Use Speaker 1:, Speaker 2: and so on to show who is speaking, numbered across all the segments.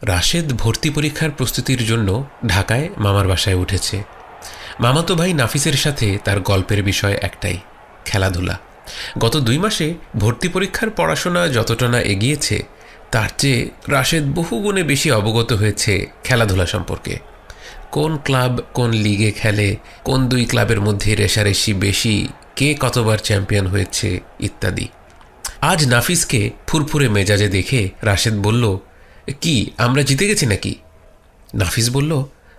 Speaker 1: রাশেদ ভর্তি পরীক্ষার প্রস্তুতির জন্য ঢাকায় মামার বাসায় উঠেছে। মামাতো ভাই নাফিসের সাথে তার গল্পের বিষয় একটাই, খেলাধুলা। গত 2 মাসে ভর্তি পরীক্ষার পড়াশোনা যতটা না এগিয়েছে, তার চেয়ে রাশেদ বহুগুণে বেশি অবগত হয়েছে খেলাধুলা সম্পর্কে। কোন ক্লাব কোন লিগে খেলে, কোন 2 ক্লাবের মধ্যে রেশারেশি বেশি, কে কতবার চ্যাম্পিয়ন হয়েছে ইত্যাদি। আজ নাফিসকে ফুরফুরে মেজাজে দেখে রাশেদ বলল, কি আমরা জিতে গেছি নাকি? নাফিস বলল,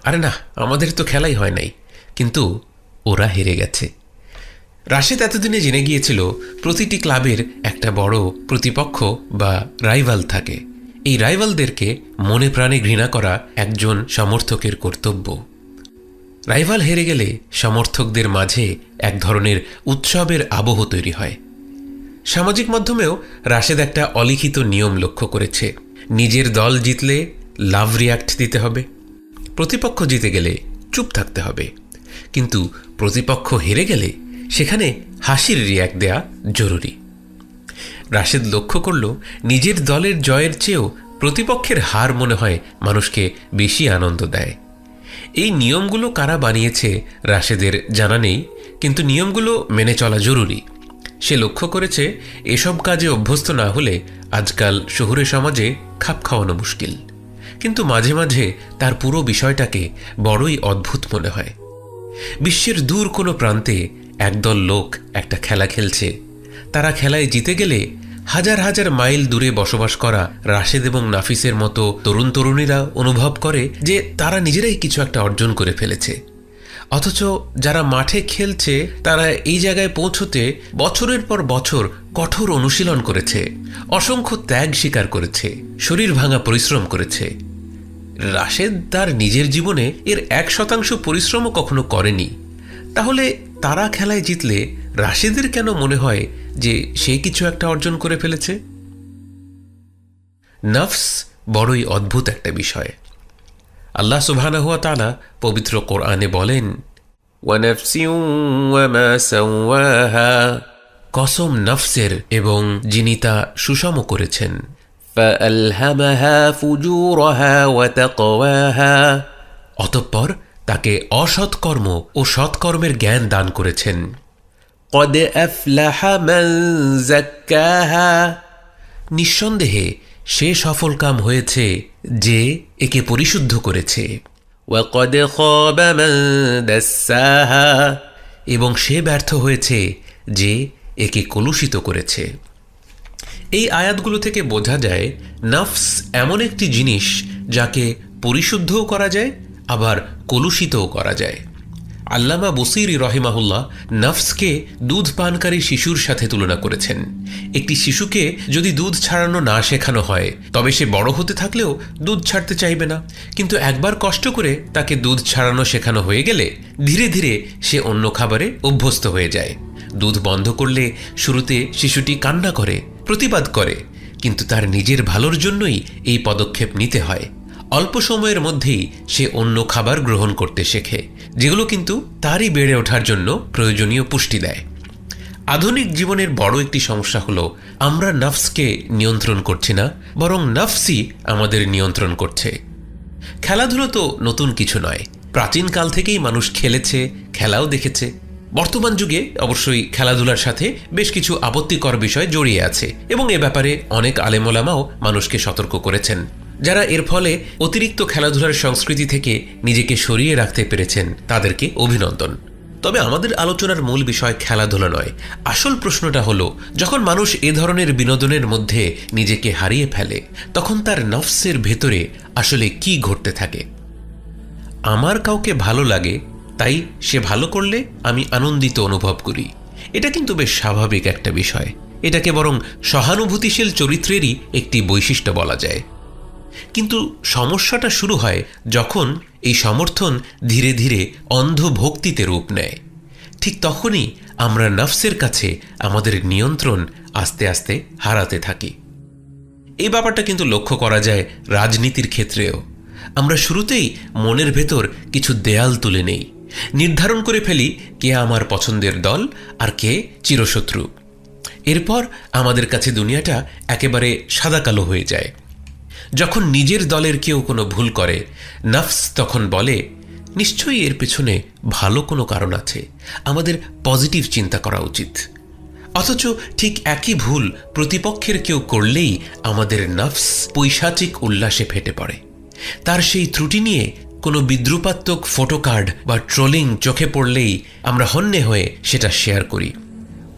Speaker 1: আরে না, আমাদের তো খেলাই হয় নাই, কিন্তু ওরা হেরে গেছে। রাশেদ এতদিনে জেনে গিয়েছিল প্রতিটি ক্লাবের একটা বড় প্রতিপক্ষ বা রাইভাল থাকে। এই রাইভালদেরকে মনে প্রাণে ঘৃণা করা একজন সমর্থকের কর্তব্য। রাইভাল হেরে গেলে সমর্থকদের মাঝে এক ধরনের উৎসবের আবহ তৈরি হয়। সামাজিক মাধ্যমেও রাশেদ একটা অলিখিত নিয়ম লক্ষ্য করেছে। নিজের দল জিতলে লাভ রিয়াক্ট দিতে হবে, প্রতিপক্ষ জিতে গেলে চুপ থাকতে হবে, কিন্তু প্রতিপক্ষ হেরে গেলে সেখানে হাসির রিয়াক্ট দেয়া জরুরি। রাশেদ লক্ষ্য করল, নিজের দলের জয়ের চেয়েও প্রতিপক্ষের হার মনে হয় মানুষকে বেশি আনন্দ দেয়। এই নিয়মগুলো কারা বানিয়েছে রাশেদের জানা নেই, কিন্তু নিয়মগুলো মেনে চলা জরুরি। সে লক্ষ্য করেছে এসব কাজে অভ্যস্ত না হলে আজকাল শহুরে সমাজে খাপ খাওয়ানো মুশকিল। কিন্তু মাঝে মাঝে তার পুরো বিষয়টাকে বড়ই অদ্ভুত মনে হয়। বিশ্বের দূর কোনো প্রান্তে একদল লোক একটা খেলা খেলছে। তারা খেলায় জিতে গেলে হাজার হাজার মাইল দূরে বসবাস করা রাশেদ এবং নাফিসের মতো তরুণ তরুণীরা অনুভব করে যে তারা নিজেরাই কিছু একটা অর্জন করে ফেলেছে। অথচ যারা মাঠে খেলছে তারা এই জায়গায় পৌঁছতে বছরের পর বছর কঠোর অনুশীলন করেছে, অসংখ্য ত্যাগ স্বীকার করেছে, শরীর ভাঙা পরিশ্রম করেছে। রাশেদ তার নিজের জীবনে এর 1% পরিশ্রমও কখনো করেনি। তাহলে তারা খেলায় জিতলে রাশেদের কেন মনে হয় যে সে কিছু একটা অর্জন করে ফেলেছে? নফস বড়ই অদ্ভুত একটা বিষয়। আল্লাহ সুবহানাহু ওয়া তাআলা পবিত্র কোরআনে বলেন, ওয়ানাফসিন ওয়া মা সাওয়াহা, কসম নফসের এবং যিনি তা সুষম করেছেন। ফাআলহামাহা ফুজুরাহা ওয়া তাকওয়াহা, অতঃপর তাকে অসৎকর্ম ও সৎকর্মের জ্ঞান দান করেছেন। ক্বাদ আফলাহা মান যাক্কাহা, নিঃসন্দেহে সে সফলকাম হয়েছে যে একে পরিশুদ্ধ করেছে। ওয়া ক্বাদ খাবা মান দাসসাহা, এবং সে ব্যর্থ হয়েছে যে একে কলুষিত করেছে। এই আয়াতগুলো থেকে বোঝা যায় নফস এমন একটি জিনিস যাকে পরিশুদ্ধও করা যায়, আবার কলুষিতও করা যায়। আল্লামা বুসিরি রহিমাহুল্লাহ নফসকে দুধ পানকারী শিশুর সাথে তুলনা করেছেন। একটি শিশুকে যদি দুধ ছাড়ানো না শেখানো হয় তবে সে বড় হতে থাকলেও দুধ ছাড়তে চাইবে না, কিন্তু একবার কষ্ট করে তাকে দুধ ছাড়ানো শেখানো হয়ে গেলে ধীরে ধীরে সে অন্য খাবারে অভ্যস্ত হয়ে যায়। দুধ বন্ধ করলে শুরুতে শিশুটি কান্না করে, প্রতিবাদ করে, কিন্তু তার নিজের ভালোর জন্যই এই পদক্ষেপ নিতে হয়। অল্প সময়ের মধ্যেই সে অন্য খাবার গ্রহণ করতে শেখে, যেগুলো কিন্তু তারই বেড়ে ওঠার জন্য প্রয়োজনীয় পুষ্টি দেয়। আধুনিক জীবনের বড় একটি সমস্যা হলো আমরা নফসকে নিয়ন্ত্রণ করছি না, বরং নফসই আমাদের নিয়ন্ত্রণ করছে। খেলাধুলো তো নতুন কিছু নয়, প্রাচীনকাল থেকেই মানুষ খেলেছে, খেলাও দেখেছে। বর্তমান যুগে অবশ্যই খেলাধুলার সাথে বেশ কিছু আপত্তিকর বিষয় জড়িয়ে আছে, এবং এ ব্যাপারে অনেক আলেমোলামাও মানুষকে সতর্ক করেছেন। যারা এর ফলে অতিরিক্ত খেলাধুলার সংস্কৃতি থেকে নিজেকে সরিয়ে রাখতে পেরেছেন তাদেরকে অভিনন্দন। তবে আমাদের আলোচনার মূল বিষয় খেলাধুলা নয়। আসল প্রশ্নটা হলো, যখন মানুষ এ ধরনের বিনোদনের মধ্যে নিজেকে হারিয়ে ফেলে তখন তার নফসের ভেতরে আসলে কি ঘটতে থাকে। আমার কাউকে ভালো লাগে, তাই সে ভালো করলে আমি আনন্দিত অনুভব করি। এটা কিন্তু বেশ স্বাভাবিক একটা বিষয়। এটাকে বরং সহানুভূতিশীল চরিত্রেরই একটি বৈশিষ্ট্য বলা যায়। কিন্তু সমস্যাটা শুরু হয় যখন এই সমর্থন ধীরে ধীরে অন্ধ ভক্তিতে রূপ নেয়। ঠিক তখনই আমরা নফসের কাছে আমাদের নিয়ন্ত্রণ আস্তে আস্তে হারাতে থাকি। এই ব্যাপারটা কিন্তু লক্ষ্য করা যায় রাজনীতির ক্ষেত্রেও। আমরা শুরুতেই মনের ভেতর কিছু দেয়াল তুলে নেই, নির্ধারণ করে ফেলি কে আমার পছন্দের দল আর কে চিরশত্রু। এরপর আমাদের কাছে দুনিয়াটা একেবারে সাদা কালো হয়ে যায়। যখন নিজের দলের কেউ কোনো ভুল করে, নফস তখন বলে, নিশ্চয়ই এর পেছনে ভালো কোনো কারণ আছে, আমাদের পজিটিভ চিন্তা করা উচিত। অথচ ঠিক একই ভুল প্রতিপক্ষের কেউ করলেই আমাদের নফস পৈশাচিক উল্লাসে ফেটে পড়ে। তার সেই ত্রুটি নিয়ে কোনো বিদ্রুপাত্মক ফটোকার্ড বা ট্রোলিং চোখে পড়লেই আমরা হন্যে হয়ে সেটা শেয়ার করি,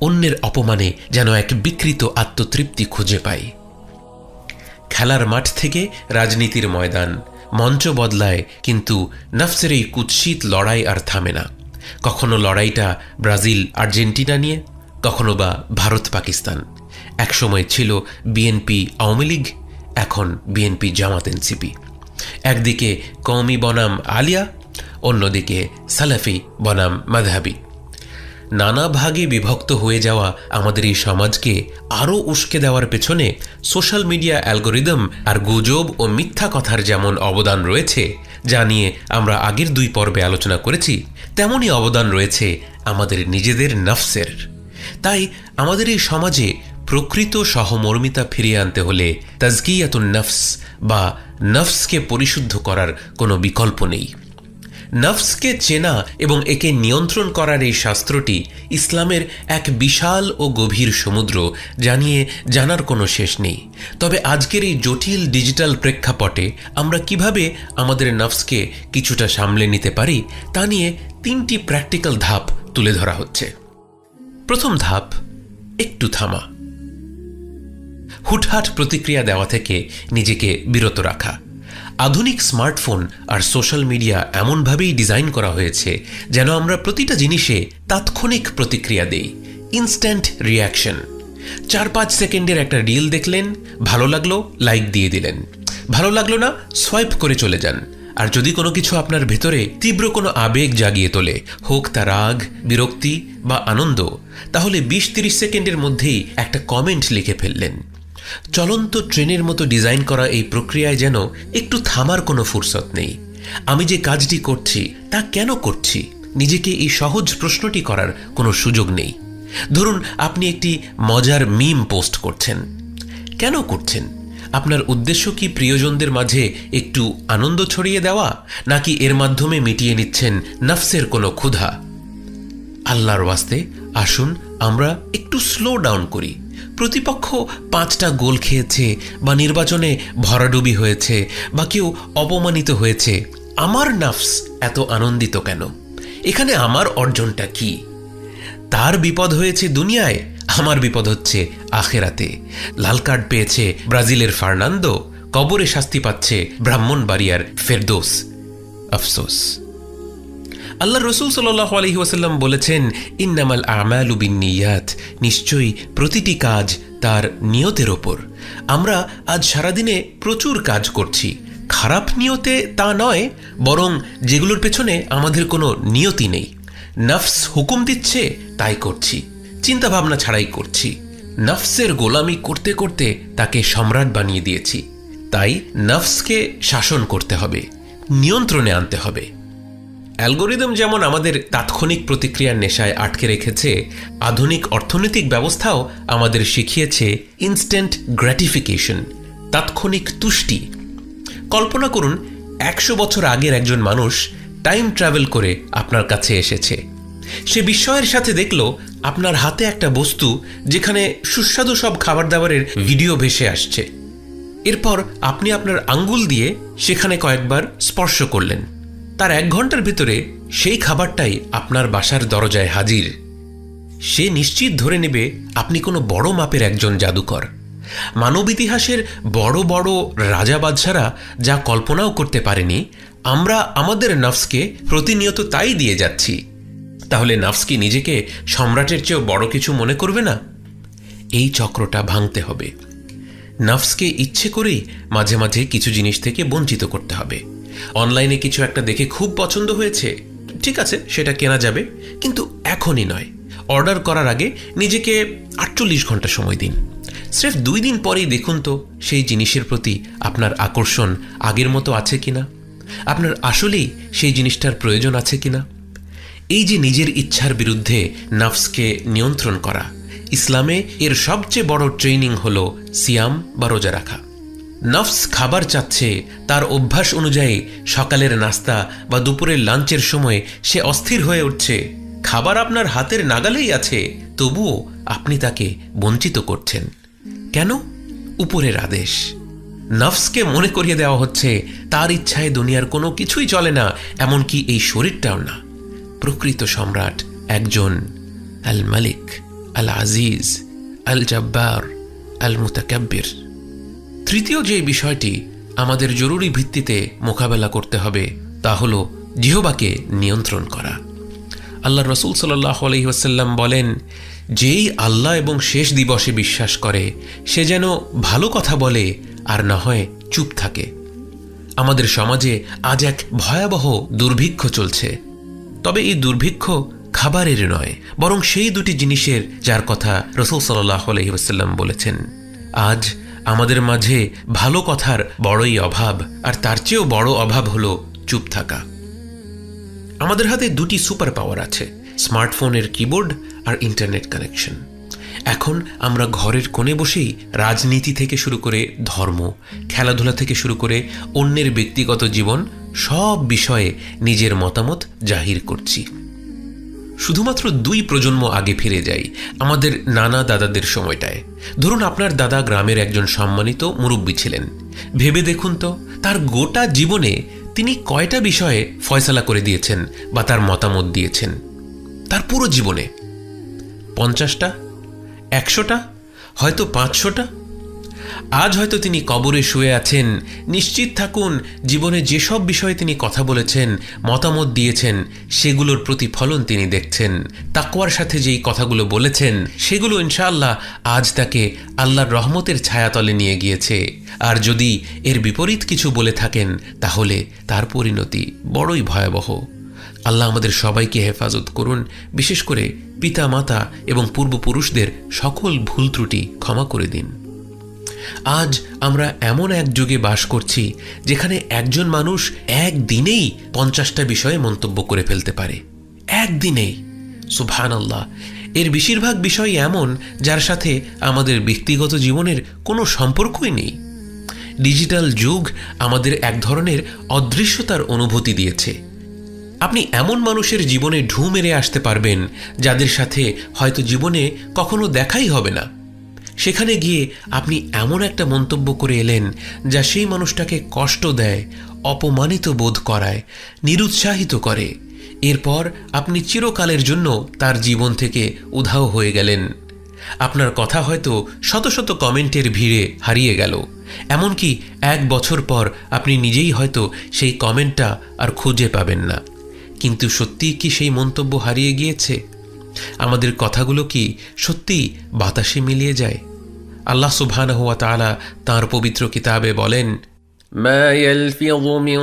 Speaker 1: অন্যের অপমানে যেন এক বিকৃত আত্মতৃপ্তি খুঁজে পাই। খেলার মাঠ থেকে রাজনীতির ময়দান, মঞ্চ বদলায়, কিন্তু নফসের এই কুৎসিত লড়াই আর থামে না। কখনো লড়াইটা ব্রাজিল আর্জেন্টিনা নিয়ে, কখনো বা ভারত পাকিস্তান। একসময় ছিল বিএনপি আওয়ামী লীগ, এখন বিএনপি জামাত এনসিপি। একদিকে কওমি বনাম আলিয়া, অন্যদিকে সালাফি বনাম মাযহাবি। নানা ভাগে বিভক্ত হয়ে যাওয়া আমাদের এই সমাজকে আরও উস্কে দেওয়ার পেছনে সোশ্যাল মিডিয়া অ্যালগোরিদম আর গুজব ও মিথ্যা কথার যেমন অবদান রয়েছে, যা নিয়ে আমরা আগের 2 পর্বে আলোচনা করেছি, তেমনই অবদান রয়েছে আমাদের নিজেদের নফসের। তাই আমাদের এই সমাজে প্রকৃত সহমর্মিতা ফিরিয়ে আনতে হলে তাজকিয়াতুন নফস বা নফসকে পরিশুদ্ধ করার কোনো বিকল্প নেই। নফসকে চেনা এবং একে নিয়ন্ত্রণ করার এই শাস্ত্রটি ইসলামের এক বিশাল ও গভীর সমুদ্র, যা নিয়ে জানার কোনো শেষ নেই। তবে আজকের এই জটিল ডিজিটাল প্রেক্ষাপটে আমরা কিভাবে আমাদের নফসকে কিছুটা সামলে নিতে পারি, তা নিয়ে 3টি প্র্যাকটিক্যাল ধাপ তুলে ধরা হচ্ছে। প্রথম ধাপ, একটু থামা। হুটহাট প্রতিক্রিয়া দেওয়া থেকে নিজেকে বিরত রাখা। আধুনিক স্মার্টফোন আর সোশ্যাল মিডিয়া এমনভাবেই ডিজাইন করা হয়েছে যেন আমরা প্রতিটা জিনিসে তাৎক্ষণিক প্রতিক্রিয়া দেই, ইনস্ট্যান্ট রিয়াকশন। 4-5 সেকেন্ডের একটা রিল দেখলেন, ভালো লাগলো, লাইক দিয়ে দিলেন, ভালো লাগলো না, সোয়াইপ করে চলে যান। আর যদি কোনো কিছু আপনার ভেতরে তীব্র কোনো আবেগ জাগিয়ে তোলে, হোক তা রাগ, বিরক্তি বা আনন্দ, তাহলে 20-30 সেকেন্ডের মধ্যেই একটা কমেন্ট লিখে ফেললেন। চলন্ত ট্রেনের মতো ডিজাইন করা এই প্রক্রিয়ায় যেন একটু থামার কোনো ফুরসত নেই। আমি যে কাজটি করছি তা কেন করছি, নিজেকে এই সহজ প্রশ্নটি করার কোনো সুযোগ নেই। ধরুন আপনি একটি মজার মিম পোস্ট করছেন, কেন করছেন? আপনার উদ্দেশ্য কি প্রিয়জনদের মাঝে একটু আনন্দ ছড়িয়ে দেওয়া, নাকি এর মাধ্যমে মিটিয়ে নিচ্ছেন নফসের কোনো ক্ষুধা? আল্লাহর ওয়াস্তে আসুন আমরা একটু স্লো ডাউন করি। প্রতিপক্ষ 5টা গোল খেয়েছে বা নির্বাচনে ভরাডুবি হয়েছে বা কেউ অপমানিত হয়েছে, আমার নফস এত আনন্দিত কেন? এখানে আমার অর্জনটা কি? তার বিপদ হয়েছে দুনিয়ায়, আমার বিপদ হচ্ছে আখেরাতে। লাল কার্ড পেয়েছে ব্রাজিলের ফার্নান্দো, কবরে শাস্তি পাচ্ছে ব্রাহ্মণবাড়িয়ার ফেরদৌস। আফসোস। আল্লাহ রসুল সাল্লাল্লাহু আলাইহি ওয়াসাল্লাম বলেছেন, ইন্নামাল আমালু বিন্নিয়াত, নিশ্চয়ই প্রতিটি কাজ তার নিয়তের ওপর। আমরা আজ সারাদিনে প্রচুর কাজ করছি, খারাপ নিয়তে তা নয়, বরং যেগুলোর পেছনে আমাদের কোনো নিয়তি নেই। নফস হুকুম দিচ্ছে তাই করছি, চিন্তা ভাবনা ছাড়াই করছি। নফসের গোলামি করতে করতে তাকে সম্রাট বানিয়ে দিয়েছি। তাই নফসকে শাসন করতে হবে, নিয়ন্ত্রণে আনতে হবে। অ্যালগোরিদম যেমন আমাদের তাৎক্ষণিক প্রতিক্রিয়ার নেশায় আটকে রেখেছে, আধুনিক অর্থনৈতিক ব্যবস্থাও আমাদের শিখিয়েছে ইনস্ট্যান্ট গ্র্যাটিফিকেশন, তাৎক্ষণিক তুষ্টি। কল্পনা করুন 100 বছর আগের একজন মানুষ টাইম ট্রাভেল করে আপনার কাছে এসেছে। সে বিস্ময়ের সাথে দেখল আপনার হাতে একটা বস্তু যেখানে সুস্বাদু সব খাবার দাবারের ভিডিও ভেসে আসছে। এরপর আপনি আপনার আঙ্গুল দিয়ে সেখানে কয়েকবার স্পর্শ করলেন। তার 1 ঘন্টার ভিতরে সেই খাবারটাই আপনার বাসার দরজায় হাজির। সে নিশ্চিত ধরে নেবে আপনি কোনো বড় মাপের একজন জাদুকর। মানব ইতিহাসের বড় বড় রাজা বাদশারা যা কল্পনাও করতে পারেনি, আমরা আমাদের নফসকে প্রতিনিয়ত তাই দিয়ে যাচ্ছি। তাহলে নফস কি নিজেকে সম্রাটের চেয়েও বড় কিছু মনে করবে না? এই চক্রটা ভাঙতে হবে। নফসকে ইচ্ছে করেই মাঝে মাঝে কিছু জিনিস থেকে বঞ্চিত করতে হবে। অনলাইনে কিছু একটা দেখে খুব পছন্দ হয়েছে, ঠিক আছে সেটা কেনা যাবে, কিন্তু এখনই নয়। অর্ডার করার আগে নিজেকে 48 ঘন্টা সময় দিন। স্রেফ 2 দিন পরেই দেখুন তো সেই জিনিসের প্রতি আপনার আকর্ষণ আগের মতো আছে কিনা, আপনার আসলেই সেই জিনিসটার প্রয়োজন আছে কিনা। এই যে নিজের ইচ্ছার বিরুদ্ধে নফসকে নিয়ন্ত্রণ করা, ইসলামে এর সবচেয়ে বড় ট্রেনিং হলো সিয়াম বা রোজা রাখা। নফস খাবার চাচ্ছে, তার অভ্যাস অনুযায়ী সকালের নাস্তা বা দুপুরের লাঞ্চের সময় সে অস্থির হয়ে উঠছে। খাবার আপনার হাতের নাগালেই আছে, তবুও আপনি তাকে বঞ্চিত করছেন। কেন? উপরের আদেশ। নফসকে মনে করিয়ে দেওয়া হচ্ছে তার ইচ্ছায় দুনিয়ার কোনো কিছুই চলে না, এমনকি এই শরীরটাও না। প্রকৃত সম্রাট একজন, আল মালিক, আল আজিজ, আল জব্বার, আল মুতাকাব্বির। তৃতীয় যে বিষয়টি আমাদের জরুরি ভিত্তিতে মোকাবেলা করতে হবে তা হল জিহ্বাকে নিয়ন্ত্রণ করা। আল্লাহ রসুল সাল্লাল্লাহু আলাইহি ওয়াসাল্লাম বলেন, যেই আল্লাহ এবং শেষ দিবসে বিশ্বাস করে সে যেন ভালো কথা বলে আর না হয় চুপ থাকে। আমাদের সমাজে আজ এক ভয়াবহ দুর্ভিক্ষ চলছে। তবে এই দুর্ভিক্ষ খাবারের নয়, বরং সেই দুটি জিনিসের যার কথা রাসূল সাল্লাল্লাহু আলাইহি ওয়াসাল্লাম বলেছেন। আজ আমাদের মাঝে ভালো কথার বড়ই অভাব, আর তার চেয়েও বড় অভাব হলো চুপ থাকা। আমাদের হাতে দুটি সুপার পাওয়ার আছে, স্মার্টফোনের কিবোর্ড আর ইন্টারনেট কানেকশন। এখন আমরা ঘরের কোণে বসেই রাজনীতি থেকে শুরু করে ধর্ম, খেলাধুলা থেকে শুরু করে অন্যের ব্যক্তিগত জীবন, সব বিষয়ে নিজের মতামত জাহির করছি। শুধুমাত্র 2 প্রজন্ম আগে ফিরে যাই, আমাদের নানা দাদাদের সময়টায়। ধরুন আপনার দাদা গ্রামের একজন সম্মানিত মুরব্বী ছিলেন। ভেবে দেখুন তো, তার গোটা জীবনে তিনি কয়টা বিষয়ে ফয়সালা করে দিয়েছেন বা তার মতামত দিয়েছেন? তার পুরো জীবনে 50টা, 100টা, হয়তো 500টা। আজ হয়তো তিনি কবরে শুয়ে আছেন। নিশ্চিত থাকুন, জীবনে যেসব বিষয়ে তিনি কথা বলেছেন, মতামত দিয়েছেন, সেগুলোর প্রতিফলন তিনি দেখছেন। তাকওয়ার সাথে যেই কথাগুলো বলেছেন সেগুলো ইনশাআল্লাহ আজ তাকে আল্লাহর রহমতের ছায়াতলে নিয়ে গিয়েছে। আর যদি এর বিপরীত কিছু বলে থাকেন তাহলে তার পরিণতি বড়ই ভয়াবহ। আল্লাহ আমাদের সবাইকে হেফাজত করুন, বিশেষ করে পিতা মাতা এবং পূর্বপুরুষদের সকল ভুল ত্রুটি ক্ষমা করে দিন। আজ আমরা এমন এক যুগে বাস করছি যেখানে একজন মানুষ একদিনেই 50টা বিষয়ে মন্তব্য করে ফেলতে পারে। একদিনেই! সুবহানাল্লাহ! এর বেশিরভাগ বিষয় এমন যার সাথে আমাদের ব্যক্তিগত জীবনের কোনো সম্পর্কই নেই। ডিজিটাল যুগ আমাদের এক ধরনের অদৃশ্যতার অনুভূতি দিয়েছে। আপনি এমন মানুষের জীবনে ঢু মেরে আসতে পারবেন যাদের সাথে হয়তো জীবনে কখনো দেখাই হবে না। সেখানে গিয়ে আপনি এমন একটা মন্তব্য করে এলেন যা সেই মানুষটাকে কষ্ট দেয়, অপমানিত বোধ করায়, নিরুৎসাহিত করে। এরপর আপনি চিরকালের জন্য তার জীবন থেকে উধাও হয়ে গেলেন। আপনার কথা হয়তো শত শত কমেন্টের ভিড়ে হারিয়ে গেল। এমনকি 1 বছর পর আপনি নিজেই হয়তো সেই কমেন্টটা আর খুঁজে পাবেন না। কিন্তু সত্যিই কি সেই মন্তব্য হারিয়ে গিয়েছে? আমাদের কথাগুলো কি সত্যিই বাতাসে মিলিয়ে যায়? আল্লাহ সুবহানাহু ওয়া তাআলা তাঁর পবিত্র কিতাবে বলেন, মা ইয়ালফিযু মিন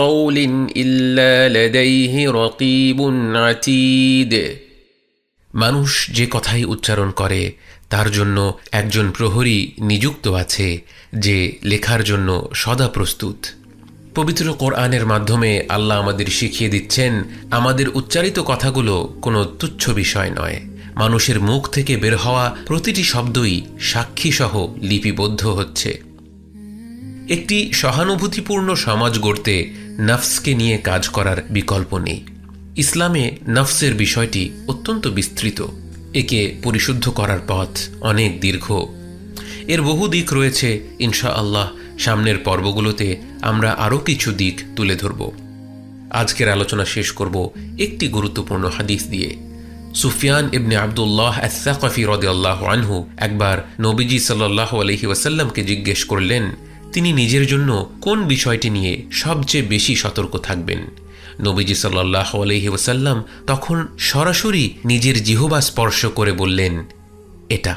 Speaker 1: কওলিন ইল্লা লাদাইহি রাকীবুন আতীদ। মানুষ যে কথাই উচ্চারণ করে তার জন্য একজন প্রহরী নিযুক্ত আছে যে লেখার জন্য সদা প্রস্তুত। পবিত্র কোরআনের মাধ্যমে আল্লাহ আমাদের শিখিয়ে দিচ্ছেন আমাদের উচ্চারিত কথাগুলো কোনো তুচ্ছ বিষয় নয়। মানুষের মুখ থেকে বের হওয়া প্রতিটি শব্দই সাক্ষীসহ লিপিবদ্ধ হচ্ছে। একটি সহানুভূতিপূর্ণ সমাজ গড়তে নফসকে নিয়ে কাজ করার বিকল্প নেই। ইসলামে নফসের বিষয়টি অত্যন্ত বিস্তৃত। একে পরিশুদ্ধ করার পথ অনেক দীর্ঘ। এর বহু দিক রয়েছে। ইনশাআল্লাহ সামনের পর্বগুলোতে আমরা আরও কিছু দিক তুলে ধরব। আজকের আলোচনা শেষ করব একটি গুরুত্বপূর্ণ হাদিস দিয়ে। সুফিয়ান ইবনে আব্দুল্লাহ আস-সাকাফি রাদিয়াল্লাহু আনহু একবার নবীজি সাল্লাল্লাহু আলাইহি ওয়াসাল্লামকে জিজ্ঞেস করলেন তিনি নিজের জন্য কোন বিষয়টি নিয়ে সবচেয়ে বেশি সতর্ক থাকবেন। নবীজি সাল্লাল্লাহু আলাইহি ওয়াসাল্লাম তখন সরাসরি নিজের জিহ্বা স্পর্শ করে বললেন, এটা।